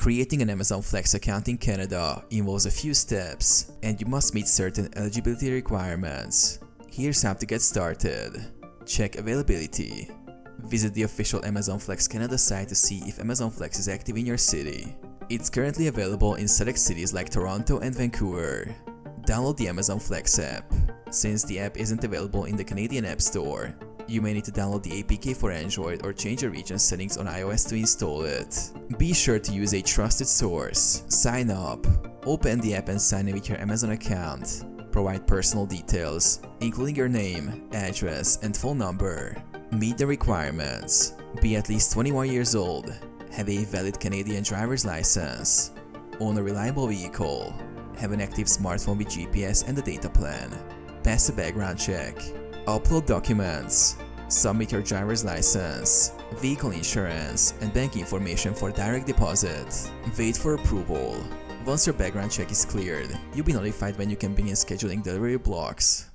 Creating an Amazon Flex account in Canada involves a few steps, and you must meet certain eligibility requirements. Here's how to get started. Check availability. Visit the official Amazon Flex Canada site to see if Amazon Flex is active in your city. It's currently available in select cities like Toronto and Vancouver. Download the Amazon Flex app. Since the app isn't available in the Canadian App Store, you may need to download the APK for Android or change your region settings on iOS to install it. Be sure to use a trusted source. Sign up. Open the app and sign in with your Amazon account. Provide personal details, including your name, address, and phone number. Meet the requirements. Be at least 21 years old. Have a valid Canadian driver's license. Own a reliable vehicle. Have an active smartphone with GPS and a data plan. Pass a background check. Upload documents. Submit your driver's license, vehicle insurance, and bank information for direct deposit. Wait for approval. Once your background check is cleared, you'll be notified when you can begin scheduling delivery blocks.